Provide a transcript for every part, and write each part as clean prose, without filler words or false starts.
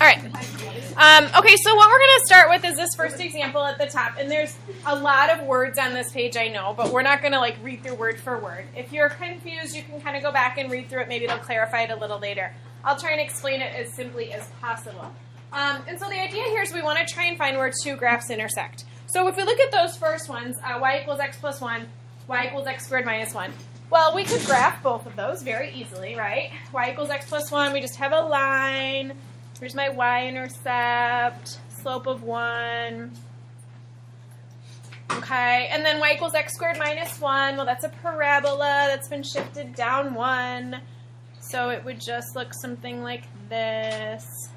right. Okay, so what we're going to start with is this first example at the top. And there's a lot of words on this page, I know, but we're not going to like read through word for word. If you're confused, you can kind of go back and read through it. Maybe it'll clarify it a little later. I'll try and explain it as simply as possible. And so the idea here is we want to try and find where two graphs intersect. So if we look at those first ones, y equals x plus 1, y equals x squared minus 1. Well, we could graph both of those very easily, right? Y equals x plus 1, we just have a line. Here's my y-intercept, slope of 1. Okay, and then y equals x squared minus 1. Well, that's a parabola that's been shifted down 1. So it would just look something like this.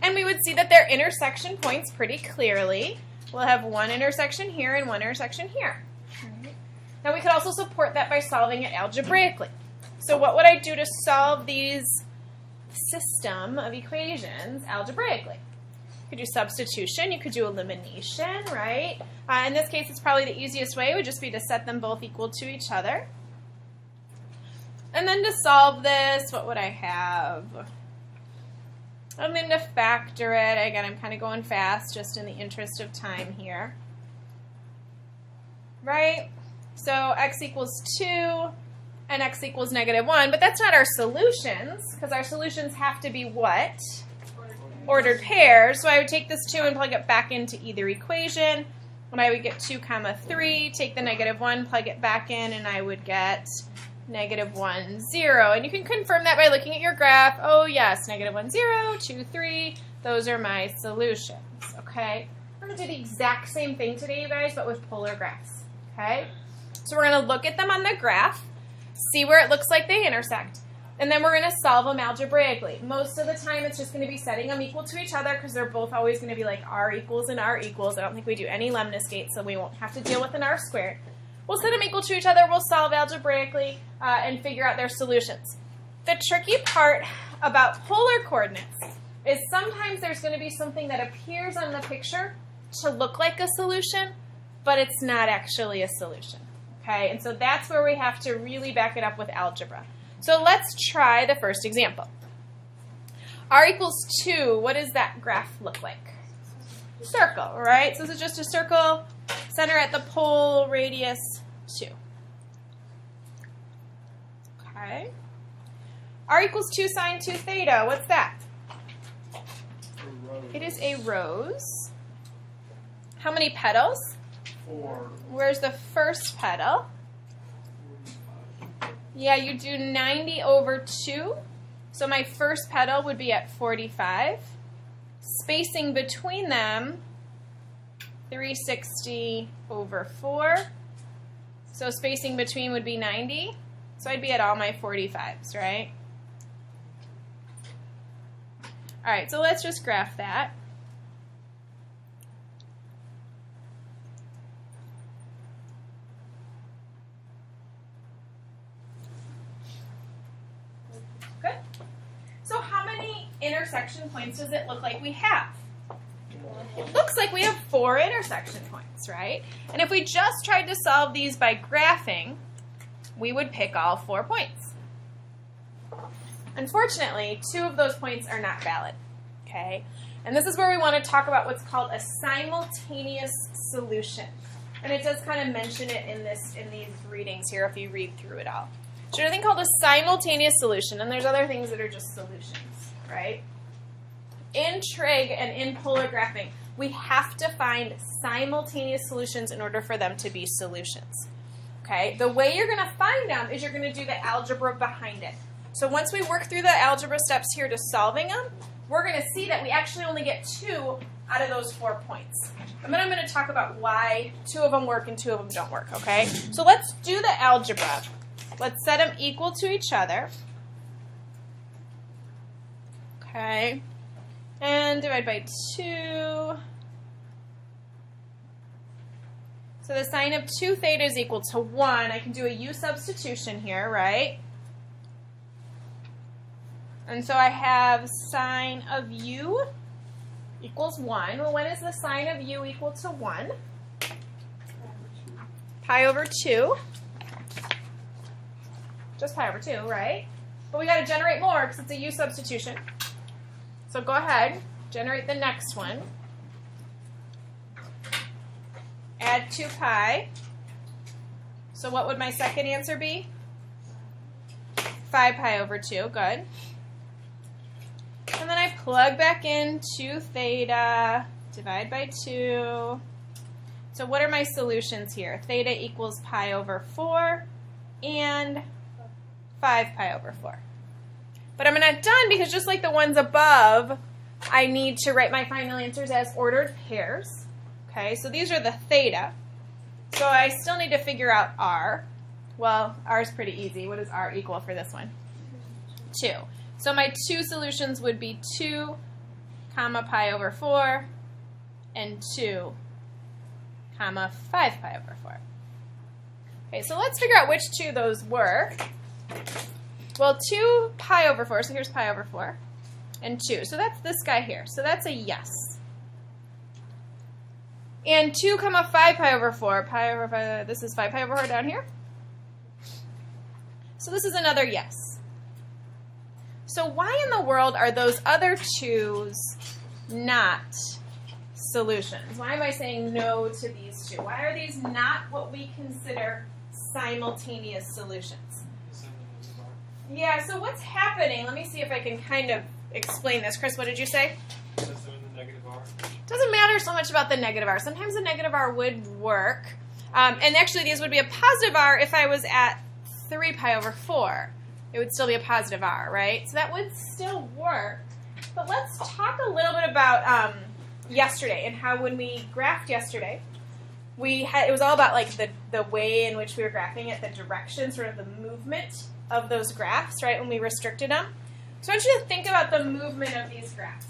And we would see that their intersection points pretty clearly. We'll have one intersection here and one intersection here. Now we could also support that by solving it algebraically. So what would I do to solve these system of equations algebraically? You could do substitution, you could do elimination, right? In this case, it's probably the easiest way. It would just be to set them both equal to each other. And then to solve this, what would I have? I'm going to factor it. Again, I'm kind of going fast just in the interest of time here. Right? So x equals 2 and x equals negative 1. But that's not our solutions, because our solutions have to be what? Ordered pairs. So I would take this 2 and plug it back into either equation. And I would get 2 comma 3. Take the negative 1, plug it back in, and I would get negative 1, 0. And you can confirm that by looking at your graph. Oh, yes, negative 1, 0, 2, 3. Those are my solutions, okay? We're going to do the exact same thing today, you guys, but with polar graphs, okay? So we're going to look at them on the graph, see where it looks like they intersect, and then we're going to solve them algebraically. Most of the time, it's just going to be setting them equal to each other because they're both always going to be like r equals and r equals. I don't think we do any lemnis gate, so we won't have to deal with an r squared. We'll set them equal to each other, we'll solve algebraically, and figure out their solutions. The tricky part about polar coordinates is sometimes there's going to be something that appears on the picture to look like a solution, but it's not actually a solution. Okay, and so that's where we have to really back it up with algebra. So let's try the first example. R equals 2, what does that graph look like? Circle, right? So this is just a circle, center at the pole, radius 2. Okay. R equals 2 sine 2 theta. What's that? It is a rose. How many petals? 4. Where's the first petal? Yeah, you do 90 over 2. So my first petal would be at 45. Spacing between them, 360 over 4. So spacing between would be 90. So I'd be at all my 45s, right? All right, so let's just graph that. Good. So how many intersection points does it look like we have? It looks like we have 4 intersection points, right? And if we just tried to solve these by graphing, we would pick all 4 points. Unfortunately, 2 of those points are not valid, okay? And this is where we want to talk about what's called a simultaneous solution. And it does kind of mention it in these readings here if you read through it all. So there's a thing called a simultaneous solution, and there's other things that are just solutions, right? In trig and in polar graphing, we have to find simultaneous solutions in order for them to be solutions. Okay? The way you're going to find them is you're going to do the algebra behind it. So once we work through the algebra steps here to solving them, we're going to see that we actually only get 2 out of those 4 points. And then I'm going to talk about why 2 of them work and 2 of them don't work, okay? So let's do the algebra. Let's set them equal to each other. Okay. And divide by 2. So the sine of 2 theta is equal to 1. I can do a u substitution here, right? And so I have sine of u equals 1. Well, when is the sine of u equal to 1? Pi over 2. Just pi over 2, right? But we got to generate more because it's a u substitution. So go ahead, generate the next one. Add 2 pi. So what would my second answer be? 5 pi over 2. Good. And then I plug back in 2 theta, divide by 2. So what are my solutions here? Theta equals pi over 4 and 5 pi over 4. But I'm not done because just like the ones above, I need to write my final answers as ordered pairs. Okay, so these are the theta. So I still need to figure out r. Well, r is pretty easy. What does r equal for this one? 2. So my 2 solutions would be 2 comma pi over 4 and 2 comma 5 pi over 4. Okay, so let's figure out which 2 those were. Well, 2 pi over 4, so here's pi over 4, and 2. So that's this guy here. So that's a yes. And 2 comma 5 pi over 4, pi over 5, this is 5 pi over 4 down here. So this is another yes. So why in the world are those other 2's not solutions? Why am I saying no to these 2? Why are these not what we consider simultaneous solutions? Yeah, so what's happening? Let me see if I can kind of explain this. Chris, what did you say? Doesn't matter so much about the negative r. Sometimes the negative r would work. And actually, these would be a positive r if I was at 3 pi over 4. It would still be a positive r, right? So that would still work. But let's talk a little bit about yesterday and how when we graphed yesterday, it was all about like the way in which we were graphing it, the direction, sort of the movement of those graphs, right, when we restricted them. So I want you to think about the movement of these graphs.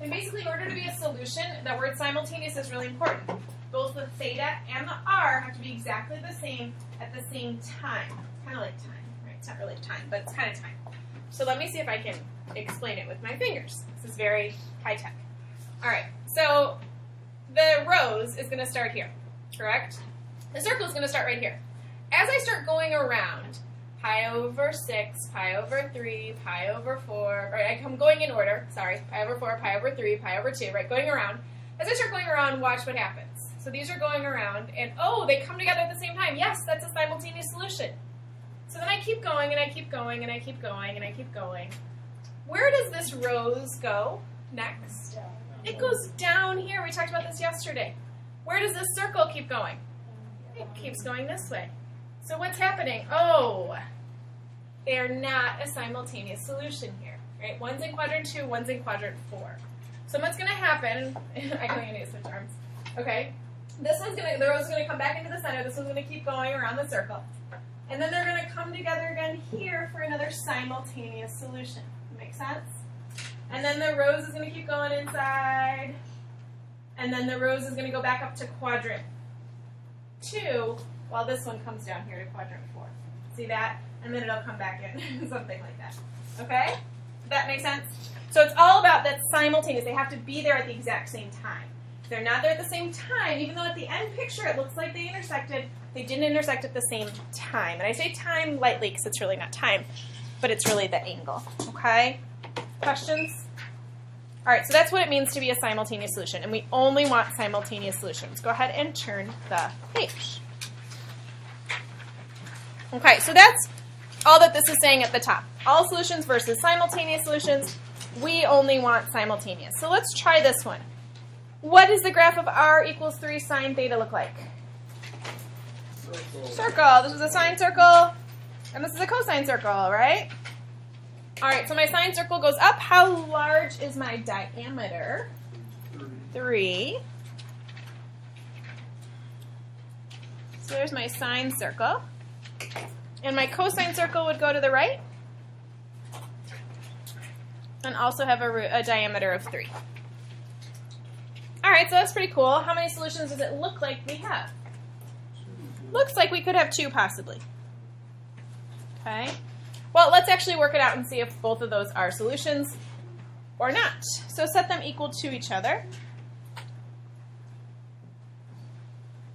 And basically, in order to be a solution, the word simultaneous is really important. Both the theta and the r have to be exactly the same at the same time. Kind of like time, right? It's not really time, but it's kind of time. So let me see if I can explain it with my fingers. This is very high-tech. All right, so the rose is going to start here, correct? The circle is going to start right here. As I start going around, pi over 6, pi over 3, pi over 4, right, I'm going in order, sorry, pi over 4, pi over 3, pi over 2, right, going around. As I start going around, watch what happens. So these are going around, and oh, they come together at the same time. Yes, that's a simultaneous solution. So then I keep going, and I keep going, and I keep going, and I keep going. Where does this rose go next? It goes down here. We talked about this yesterday. Where does this circle keep going? It keeps going this way. So what's happening? Oh, they're not a simultaneous solution here, right? One's in quadrant 2, one's in quadrant 4. So what's going to happen? I don't even need to switch arms. Okay, the rose is going to come back into the center. This one's going to keep going around the circle. And then they're going to come together again here for another simultaneous solution. Make sense? And then the rose is going to keep going inside. And then the rose is going to go back up to quadrant 2, while this one comes down here to quadrant 4. See that? And then it'll come back in, something like that. Okay? Does that make sense? So it's all about that simultaneous. They have to be there at the exact same time. If they're not there at the same time, even though at the end picture it looks like they intersected, they didn't intersect at the same time. And I say time lightly because it's really not time, but it's really the angle. Okay? Questions? All right, so that's what it means to be a simultaneous solution, and we only want simultaneous solutions. Go ahead and turn the page. Okay, so that's all that this is saying at the top. All solutions versus simultaneous solutions. We only want simultaneous. So let's try this one. What does the graph of r equals 3 sine theta look like? Circle. This is a sine circle, and this is a cosine circle, right? All right, so my sine circle goes up. How large is my diameter? 3. So there's my sine circle. And my cosine circle would go to the right and also have a diameter of 3. All right, so that's pretty cool. How many solutions does it look like we have? Looks like we could have 2 possibly. Okay. Well, let's actually work it out and see if both of those are solutions or not. So set them equal to each other.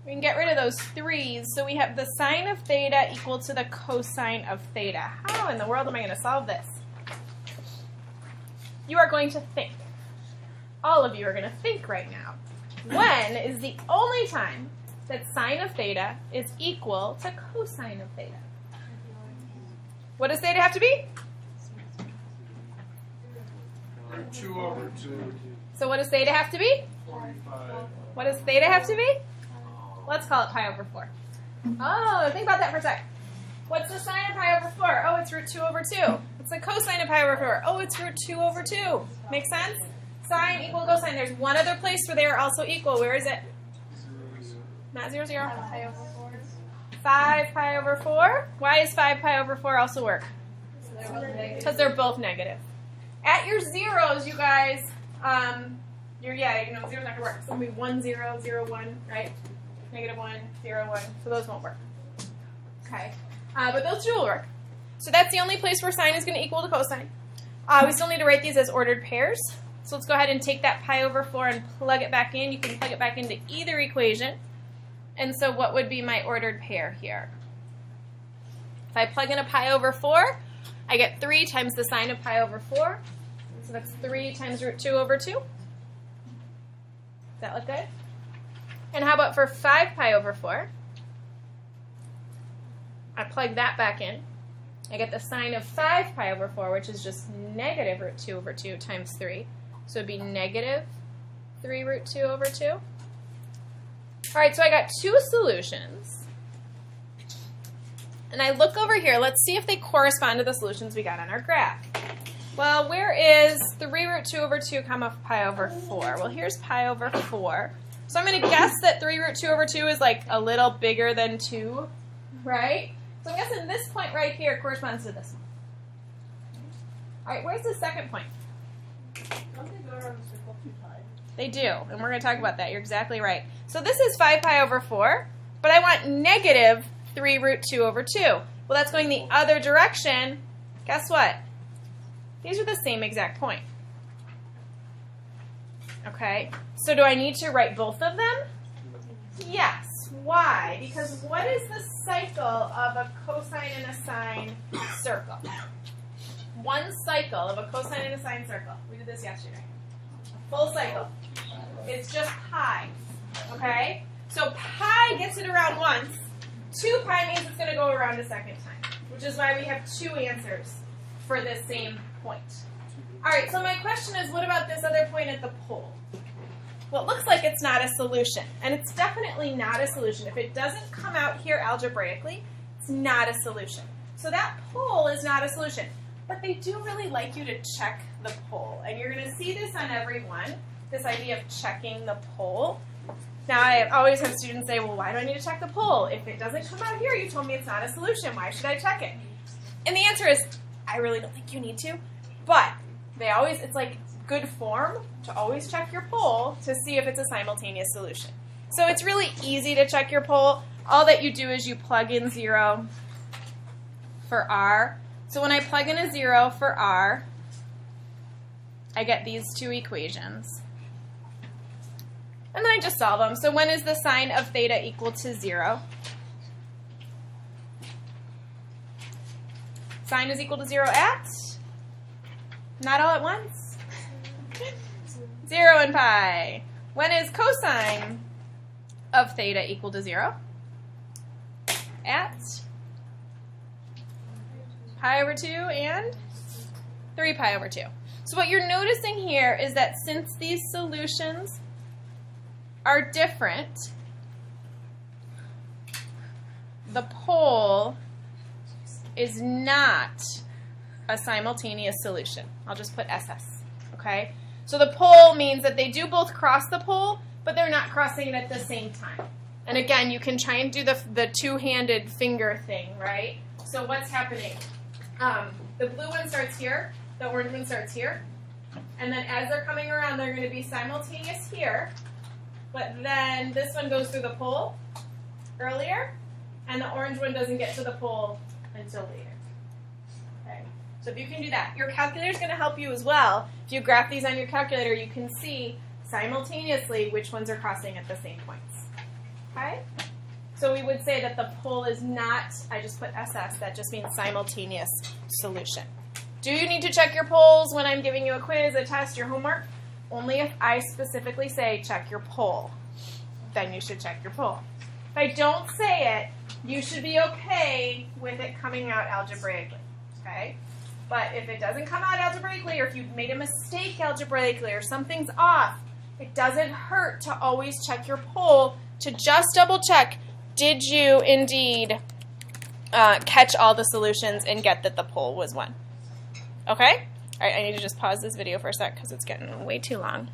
We can get rid of those 3's. So we have the sine of theta equal to the cosine of theta. How in the world am I going to solve this? you are going to think. All of you are going to think right now. When is the only time that sine of theta is equal to cosine of theta? What does theta have to be? 2/2. So what does theta have to be? 45. What does theta have to be? Let's call it pi over 4. Oh, think about that for a sec. What's the sine of pi over 4? Oh, it's root 2 over 2. What's the cosine of pi over 4? Oh, it's root 2 over 2. Make sense? Sine equal cosine. There's one other place where they are also equal. Where is it? Not 0, 0. 5 pi over 4. Why is 5 pi over 4 also work? Because they're both negative. At your zeros, you guys, zero's not going to work. So it'll be 1, 0, 0, 1, right? Negative 1, 0, 1. So those won't work. Okay. But those two will work. So that's the only place where sine is going to equal to cosine. We still need to write these as ordered pairs. So let's go ahead and take that pi over 4 and plug it back in. You can plug it back into either equation. And so what would be my ordered pair here? If I plug in a pi over 4, I get 3 times the sine of pi over 4. So that's 3 times root 2 over 2. Does that look good? And how about for 5 pi over 4? I plug that back in. I get the sine of 5 pi over 4, which is just negative root 2 over 2 times 3. So it would be negative 3 root 2 over 2. All right, so I got two solutions. And I look over here. Let's see if they correspond to the solutions we got on our graph. Well, where is 3 root 2 over 2 comma pi over 4? Well, here's pi over 4. So I'm going to guess that 3 root 2 over 2 is like a little bigger than 2, right? So I'm guessing this point right here corresponds to this one. All right, where's the second point? Don't they go around the circle 2 times? They do, and we're going to talk about that. You're exactly right. So this is 5 pi over 4, but I want negative 3 root 2 over 2. Well, that's going the other direction. Guess what? These are the same exact point. Okay, so do I need to write both of them? Yes. Why? Because what is the cycle of a cosine and a sine circle? One cycle of a cosine and a sine circle. We did this yesterday. Full cycle. It's just pi. Okay? So pi gets it around once. 2 pi means it's going to go around a second time, which is why we have 2 answers for this same point. All right, so my question is, what about this other point at the pole? Well, it looks like it's not a solution, and it's definitely not a solution. If it doesn't come out here algebraically, it's not a solution. So that pole is not a solution. But they do really like you to check the pole, and you're going to see this on every one, this idea of checking the pole. Now, I always have students say, well, why do I need to check the pole? If it doesn't come out here, you told me it's not a solution. Why should I check it? And the answer is, I really don't think you need to, but it's like good form to always check your pole to see if it's a simultaneous solution. So it's really easy to check your pole. All that you do is you plug in 0 for r. So when I plug in a 0 for r, I get these two equations. And then I just solve them. So when is the sine of theta equal to 0? Sine is equal to 0 at? Not all at once. 0 and pi. When is cosine of theta equal to 0? At pi over 2 and 3 pi over 2. So what you're noticing here is that since these solutions are different, the pole is not a simultaneous solution. I'll just put SS, okay? So the pole means that they do both cross the pole, but they're not crossing it at the same time. And again, you can try and do the two-handed finger thing, right? So what's happening? The blue one starts here, the orange one starts here, and then as they're coming around, they're going to be simultaneous here, but then this one goes through the pole earlier, and the orange one doesn't get to the pole until later. Okay? So if you can do that, your calculator is going to help you as well. If you graph these on your calculator, you can see simultaneously which ones are crossing at the same points. Okay? So we would say that the pole is not, I just put SS, that just means simultaneous solution. Do you need to check your polls when I'm giving you a quiz, a test, your homework? Only if I specifically say check your poll. Then you should check your poll. If I don't say it, you should be okay with it coming out algebraically. Okay? But if it doesn't come out algebraically, or if you've made a mistake algebraically, or something's off, it doesn't hurt to always check your poll to just double check, did you indeed catch all the solutions and get that the poll was 1? Okay? All right, I need to just pause this video for a sec because it's getting way too long.